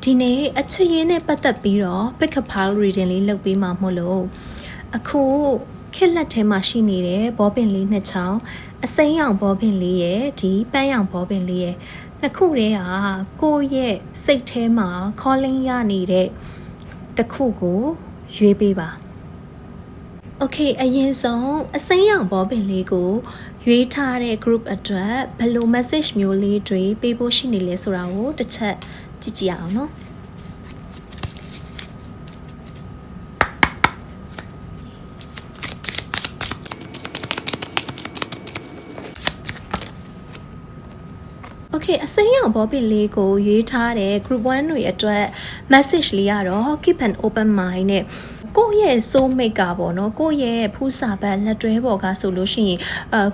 ဒီနေ့အချစ်ရင်းနဲ့ပတ်သက်ပြီးတော့ pick a pile reading လေးလုပ်ပေးမှာမို့လို့အခုခက်လက်ထဲမှာရှိနေတဲ့ဘောပင်လေးနှစ်ချောင်းအစိမ်းရောင်ဘောပင်လေးရဲ့ဒီပန်းရောင်ဘောပင်လေးရဲ့နှစ်ခုတည်းဟာကိုယ့်ရဲ့စိတ်ထဲမှာ calling ရနေတဲ့တစ်ခုကိုရွေးပေးပါ Okay အရင်ဆုံးအစိမ်းရောင်ဘောပင်လေးကိုရွေးထားတဲ့ group အတွက်ဘယ်လို message မျိုးလေးတွေပေးဖို့ရှိနေလဲဆိုတာကိုတစ်ချက်ကြည့်ကြည့်အောင်နော်Okay အစိမ်းရောင်ဘောပင်လေးကိုရွေးထားတဲ့ group 1တွေအတွက် message လေးကတော့ keep an open mind နဲ့ကိုယ့်ရဲ့ soulmate ကပေါ့နော်ကိုယ့်ရဲ့ဖူးစာပတ်လက်တွဲပေါ်ကဆိုလို့ရှိရင်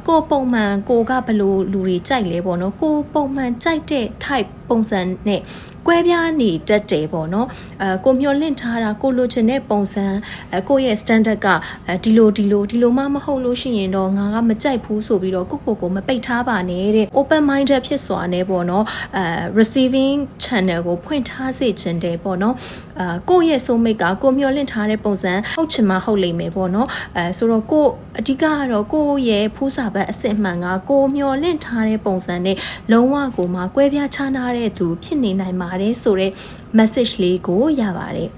ကိုပုံမှန်ကိုကဘလို့လူတွေကြိုက်လဲပေါ့နော်ကိုပုံမှန်ကြိုက်တဲ့ type ပုံစံနဲ့ကွဲပြားနေတတ်တယ်ပေါ့နော်ကိုမျောလင့်ထားတာကိုလိုချင်တဲ့ပုံစံကိုရဲ့ standard ကဒီလိုမှမဟုတ်လို့ရှိရင်တော့ငါကမကြိုက်ဘူးဆိုပြီးတော့ကိုမပိတ်ထားပါနဲ့တဲ့ open minded ဖြစ်စွာနဲ့ပေါ့နော်receiving channel ကိုဖွင့်ထားစေချင်တယ်ပေါ့နော်ကိုရဲ့ soulmate ကကိုမျောလင့်ထားတဲ့ပုံစံဟုတ်ချင်မှဟုတ်လိမ့်မယ်ပေါ့နော်ဆိုတော့ကိုအဓိကကတော့ကိုရဲ့ဖူးစာပတ်အစစ်မှန်ကကိုမျောလင့်ထားတဲ့ပုံစံနဲ့လုံးဝကိုမှကွဲပြားခြားနားတဲ့သူဖြစ်နေနိုင်ပါတယ်ဆိုတဲ့ message လေးကိုရပါတယ်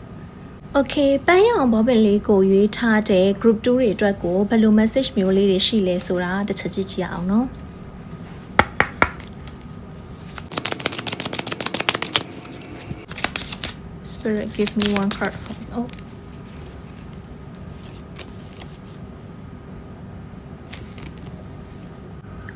Okay ပန်းရောင်ဘောပင်လေးကိုရွေးထားတဲ့ group 2တွေအတွက်ကိုဘယ်လို message မျိုးလေးတွေရှိလဲဆိုတာတစ်ချက်ကြည့်ကြည့်အောင်နော်Spirit give me one card for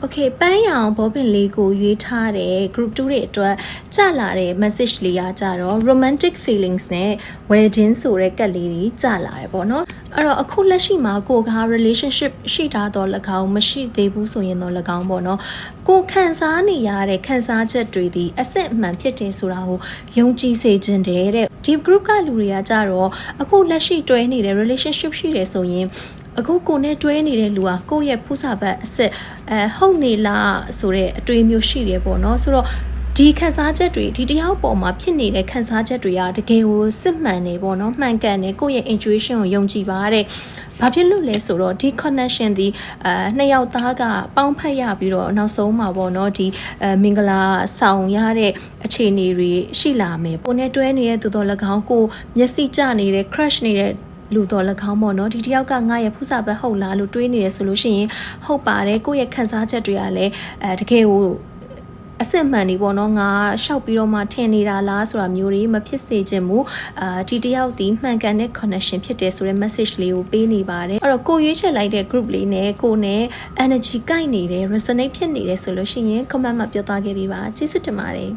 Okay ပန်းရောင်ဘောပင်လေးကိုရွေးထားတဲ့ group 2တွေအတွက်ကြလာတဲ့ message လေးကကြတော့ romantic feelings နဲ့ wedding ဆိုတဲ့ကတ်လေးတွေကြလာတယ်ပေါ့နော်အဲ့တော့အခုလက်ရှိမှာကိုက relationship ရှိတာတော့၎င်းမရှိသေးဘူးဆိုရင်တော့၎င်းပေါ့နော်ကိုခံစားနေရတဲ့ခံစားချက်တွေဒီအစစ်အမှန်ဖြစ်တယ်ဆိုတာကိုယုံကြည်စေခြင်းတဲ့ဒီ group ကလူတွေကကြတော့အခုလက်ရှိတွဲနေတဲ့ relationship ရှိတယ်ဆိုရင်အခုကိုနဲ့တွဲနေတဲ့လူကကိုယ့်ရဲ့ဖူးစာပတ်အစစ်ဟုတ်နေလားဆိုတဲ့အတွေးမျိုးရှိတယ်ပေါ့နော်ဆိုတော့ဒီခန်းစားချက်တွေဒီတယောက်ပေါ်မှာဖြစ်နေတဲ့ခန်းစားချက်တွေကတကယ်ကိုစစ်မှန်နေပေါ့နော်မှန်ကန်နေကိုယ့်ရဲ့ intuition ကိုယုံကြည်ပါတဲ့ဘာဖြစ်လို့လဲဆိုတော့ဒီ connection ဒီနှစ်ယောက်သားကပေါင်းဖက်ရပြီးတော့နောက်ဆုံးမှာပေါ့နော်ဒီမင်္ဂလာဆောင်ရတဲ့အခြေအနေတွေရှိလာမယ်ကိုနဲ့တွဲနေတဲ့သူတော်၎င်းကိုမျက်စိကျနေတဲ့ crush နေတဲ့လူတော်၎င်းပေါ့နော်ဒီတယောက်ကငါရဲ့ဖူးစာပတ်ဟုတ်လားလို့တွေးနေရဆိုလို့ရှိရင်ဟုတ်ပါတယ်ကိုယ့်ရဲ့ခံစားချက်တွေကလည်းတကယ်ကိုအစစ်မှန်နေပေါ့နော်ငါရှောက်ပြီးတော့မှထင်နေတာလားဆိုတာမျိုးတွေမဖြစ်စေချင်ဘူးဒီတယောက်ဒီမှန်ကန်တဲ့ connection ဖြစ်တယ်ဆိုတဲ့ message လေးကိုပေးနေပါတယ်အဲ့တော့ကိုရွေးချယ်လိုက်တဲ့ group လေးနဲ့ကိုနဲ့ energy ကိုက်နေတယ် resonate ဖြစ်နေတယ်ဆိုလို့ရှိရင် comment မှာပြောသားခဲ့ပေးပါကျေးဇူးတင်ပါတယ်